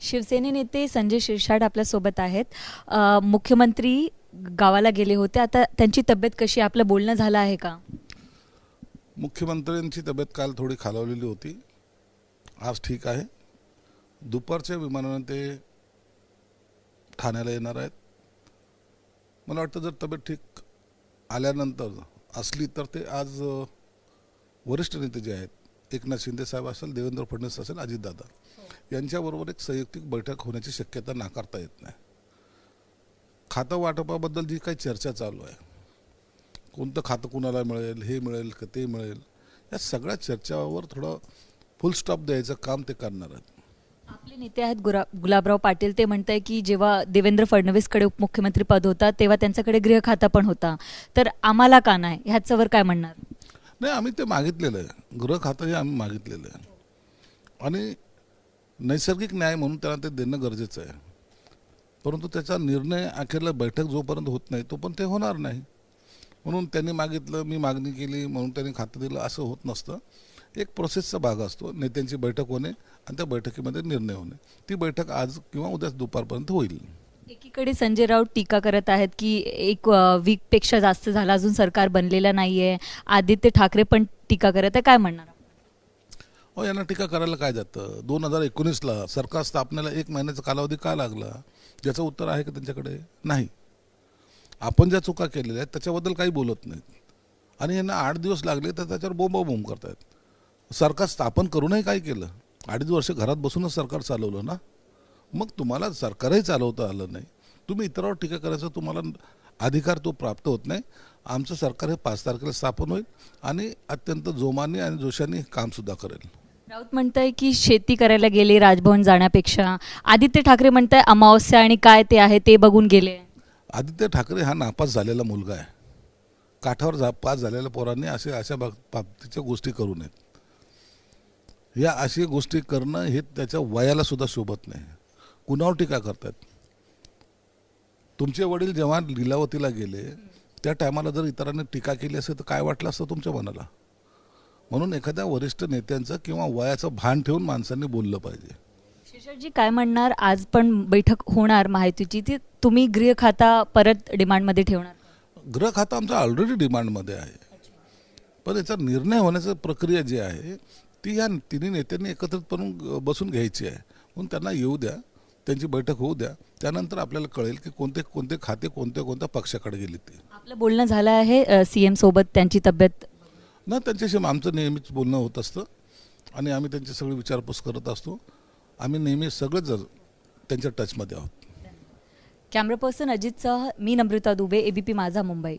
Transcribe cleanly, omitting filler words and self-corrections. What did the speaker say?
शिवसेने नेते संजय शिरसाट आपल्यासोबत आहेत. मुख्यमंत्री गावाला गेले होते, आता त्यांची तब्येत कशी, आपलं बोलणं झालं आहे का? मुख्यमंत्र्यांची तब्येत काल थोडी खालावलेली होती, आज ठीक आहे. दुपारच्या विमानाने ते ठाण्याला येणार आहेत. मला वाटतं जर तब्येत ठीक आल्यानंतर असली तर ते आज वरिष्ठ नेते जे आहेत, एकनाथ शिंदे साहेब असेल, देवेंद्र फडणवीस असेल, अजितदादा यांच्याबरोबर एक संयुक्तिक बैठक होण्याची शक्यता नाकारता येत नाही. खातं वाटपाबद्दल जी काही चर्चा चालू आहे, कोणतं खातं कुणाला मिळेल, हे मिळेल का ते मिळेल, या सगळ्या चर्चावर थोडं फुल स्टॉप द्यायचं काम ते करणार आहेत. आपले नेते आहेत गुलाबराव पाटील, ते म्हणत आहे की जेव्हा देवेंद्र फडणवीसकडे उपमुख्यमंत्री पद होता तेव्हा त्यांच्याकडे गृह खाता पण होता, तर आम्हाला का नाही, ह्याच्यावर काय म्हणणार? नाही, आम्ही ते मागितलेलं आहे, गृह खातं हे आम्ही मागितलेलं आहे आणि नैसर्गिक न्याय म्हणून त्याला ते देणं गरजेचं आहे. परंतु त्याचा निर्णय अखेरला बैठक जोपर्यंत होत नाही तोपर्यंत ते होणार नाही. म्हणून त्यांनी मागितलं, मी मागणी केली म्हणून त्यांनी खातं दिलं असं होत नसतं. एक प्रोसेसचा भाग असतो, नेत्यांची बैठक होणे आणि त्या बैठकीमध्ये निर्णय होणे. ती बैठक आज किंवा उद्या दुपारपर्यंत होईल. एकीकडे संजय राऊत टीका करत आहेत की एक वीकपेक्षा जास्त झाला, अजून सरकार बनलेलं नाही आहे. आदित्य ठाकरे पण टीका करत आहे, काय म्हणणार? यांना टीका करायला काय जातं? 2019ला सरकार स्थापनेला 1 महिन्याचा कालावधी का लागला? ज्याचं उत्तर आहे का त्यांच्याकडे? नाही. आपण ज्या चुका केलेल्या आहेत त्याच्याबद्दल काही बोलत नाहीत आणि यांना 8 दिवस लागले तर त्याच्यावर बोंबाबोंब करतायत. सरकार स्थापन करूनही काय केलं? 2.5 वर्ष घरात बसूनच सरकार चालवलं ना. मग तुम्हाला सरकारही चालवता आलं नाही, तुम्ही इतरांवर टीका करायचा तुम्हाला अधिकार तो प्राप्त होत नाही. आमचं सरकार हे 5 तारखेला स्थापन होईल आणि अत्यंत जोमाने आणि जोशाने कामसुद्धा करेल. राऊत म्हणताय की शेती करायला गेले राजभवन जाण्यापेक्षा. आदित्य ठाकरे म्हणताय अमावस्या आणि काय ते आहे ते बघून गेले. आदित्य ठाकरे हा नापास झालेला मुलगा आहे. काठावर पास झालेल्या पोरांनी अशा बाबतीच्या गोष्टी करू नयेत. या अशी गोष्टी करणं हे त्याच्या वयाला सुद्धा शोभत नाही. कुणावर टीका करतात? तुमचे वडील जेव्हा लीलावतीला गेले त्या टायमाला जर इतरांनी टीका केली असेल तर काय वाटलं असतं तुमच्या मनाला? म्हणून एखाद्या वरिष्ठ नेत्यांचं किंवा वयाचं भान ठेवून माणसांनी बोललं पाहिजे. शिरसाटजी काय म्हणणार, आज पण बैठक होणार महायुतीची, ती तुम्ही गृह खाता परत डिमांडमध्ये ठेवणार? गृह खातं आमचं ऑलरेडी डिमांडमध्ये आहे, पण याचा निर्णय होण्याची प्रक्रिया जी आहे ती या तिन्ही नेत्यांनी एकत्रितपणे बसून घ्यायची आहे. म्हणून त्यांना येऊ द्या, त्यांची बैठक होऊ द्या, त्यानंतर आपल्याला कळेल की कोणते कोणते खाते कोणत्या पक्षाकडे गेली. ते आपलं बोलणं झालं आहे सीएम सोबत, त्यांची तब्येत ना, त्यांच्याशी आमचं नेहमीच बोलणं होत असतं आणि आम्ही त्यांची सगळी विचारपूस करत असतो. आम्ही नेहमी सगळेच त्यांच्या टचमध्ये आहोत. कॅमेरा पर्सन अजितसह मी नम्रता दुबे, एबीपी माझा, मुंबई.